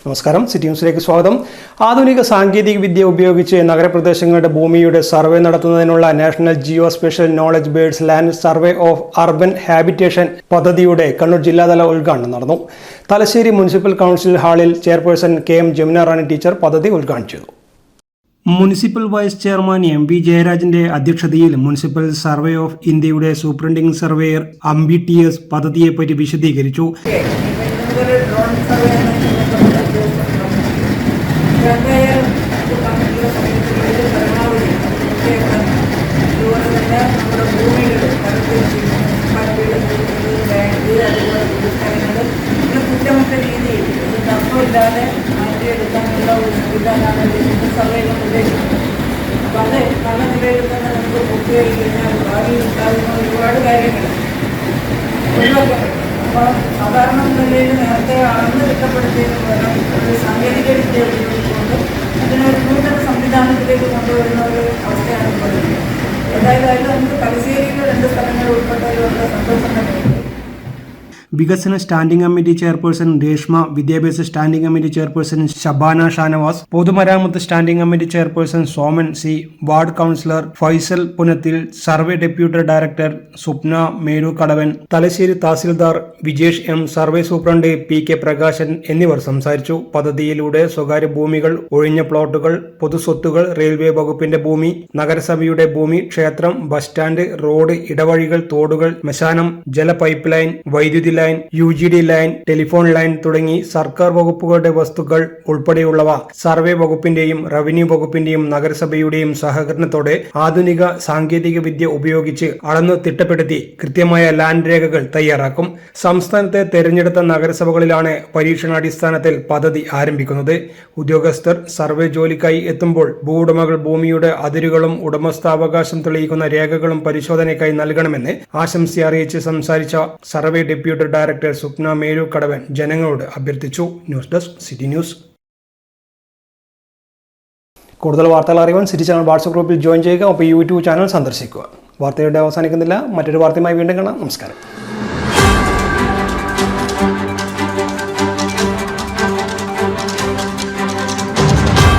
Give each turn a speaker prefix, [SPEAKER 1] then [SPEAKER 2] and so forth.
[SPEAKER 1] നമസ്കാരം, സിറ്റി ന്യൂസിലേക്ക് സ്വാഗതം. ആധുനിക സാങ്കേതിക വിദ്യ ഉപയോഗിച്ച് നഗരപ്രദേശങ്ങളുടെ ഭൂമിയുടെ സർവേ നടത്തുന്നതിനുള്ള national Jio spatial knowledge birds land survey of urban habitation പദ്ധതിയുടെ കണ്ണൂർ ജില്ലാതല ഉദ്ഘാടനം നടന്നു. തലശ്ശേരി മുനിസിപ്പൽ കൗൺസിൽ ഹാളിൽ ചെയർപേഴ്സൺ KM ജമുന റാണി ടീച്ചർ പദ്ധതി ഉദ്ഘാടനം ചെയ്തു. മുനിസിപ്പൽ വൈസ് ചെയർമാൻ MV ജയരാജന്റെ അധ്യക്ഷതയിൽ മുനിസിപ്പൽ സർവേ ഓഫ് ഇന്ത്യയുടെ സൂപ്രണ്ടിംഗ് സർവേയർ അംബി TS പദ്ധതിയെപ്പറ്റി വിശദീകരിച്ചു.
[SPEAKER 2] കുറ്റമറ്റ രീതിയിൽ തർക്കമില്ലാതെ മാറ്റിയെടുക്കാനുള്ള ഒരു സംവിധാനമാണ് സർവേകൾ ഉദ്ദേശിക്കുന്നത്. അപ്പം അത് നല്ല നിലയിൽ തന്നെ നമുക്ക് പൂർത്തിയായി കഴിഞ്ഞാൽ ഭാവിയിൽ ഉണ്ടാകുന്ന ഒരുപാട് കാര്യങ്ങൾ ഒഴിവാക്കാൻ. അപ്പോൾ സാധാരണ നിലയിൽ നേരത്തെ അളന്ന് തിട്ടപ്പെടുത്തിയതിന് പകരം ഒരു സാങ്കേതിക വിദ്യ ഉപയോഗിച്ചുകൊണ്ട് അതിനൊരു നൂതന സംവിധാനത്തിലേക്ക് കൊണ്ടുവരുന്ന ഒരു അവസ്ഥയാണ് ഇപ്പോൾ. ഏതായാലും നമുക്ക് തലശ്ശേരിയിലെ 2 സ്ഥലങ്ങൾ ഉൾപ്പെട്ടതിലുള്ള സന്തോഷം തന്നെയുണ്ട്.
[SPEAKER 1] വികസന സ്റ്റാൻഡിംഗ് കമ്മിറ്റി ചെയർപേഴ്സൺ രേഷ്മ, വിദ്യാഭ്യാസ standing committee chairperson Shabana Shanavas, പൊതുമരാമത്ത് standing committee chairperson Soman C, ward councillor Faisal Punathil, survey deputy director Swapna Meru Kadavan, Thalassery tahsildar Vijesh M, survey superintendent PK Prakashan എന്നിവർ സംസാരിച്ചു. പദ്ധതിയിലൂടെ സ്വകാര്യ ഭൂമികൾ, ഒഴിഞ്ഞ പ്ലോട്ടുകൾ, പൊതുസ്വത്തുകൾ, റെയിൽവേ വകുപ്പിന്റെ ഭൂമി, നഗരസഭയുടെ ഭൂമി, ക്ഷേത്രം, ബസ് സ്റ്റാൻഡ്, റോഡ്, ഇടവഴികൾ, തോടുകൾ, ശ്മശാനം, ജല പൈപ്പ് ലൈൻ, വൈദ്യുതി line, UGD line, telephone line തുടങ്ങി സർക്കാർ വകുപ്പുകളുടെ വസ്തുക്കൾ ഉൾപ്പെടെയുള്ളവ സർവേ വകുപ്പിന്റെയും റവന്യൂ വകുപ്പിന്റെയും നഗരസഭയുടെയും സഹകരണത്തോടെ ആധുനിക സാങ്കേതിക വിദ്യ ഉപയോഗിച്ച് അളന്നു തിട്ടപ്പെടുത്തി കൃത്യമായ ലാൻഡ് രേഖകൾ തയ്യാറാക്കും. സംസ്ഥാനത്തെ തെരഞ്ഞെടുത്ത നഗരസഭകളിലാണ് പരീക്ഷണാടിസ്ഥാനത്തിൽ പദ്ധതി ആരംഭിക്കുന്നത്. ഉദ്യോഗസ്ഥർ സർവേ ജോലിക്കായി എത്തുമ്പോൾ ഭൂവുടമകൾ ഭൂമിയുടെ അതിരുകളും ഉടമസ്ഥാവകാശം തെളിയിക്കുന്ന രേഖകളും പരിശോധനയ്ക്കായി നൽകണമെന്ന് ആശംസ അറിയിച്ച് സംസാരിച്ച survey deputy director Swapna Meru Kadavan ജനങ്ങളോട് അഭ്യർത്ഥിച്ചു. News desk, city news. കൂടുതൽ വാർത്തകൾ അറിയാൻ സിറ്റി ചാനൽ വാട്സ്ആപ്പ് ഗ്രൂപ്പിൽ ജോയിൻ ചെയ്യുക. അപ്പോൾ YouTube ചാനൽ സന്ദർശിക്കുക. വാർത്തയുടെ അവസാനിക്കുന്നില്ല. മറ്റൊരു വാർത്തയുമായി വീണ്ടും കാണാം. നമസ്കാരം.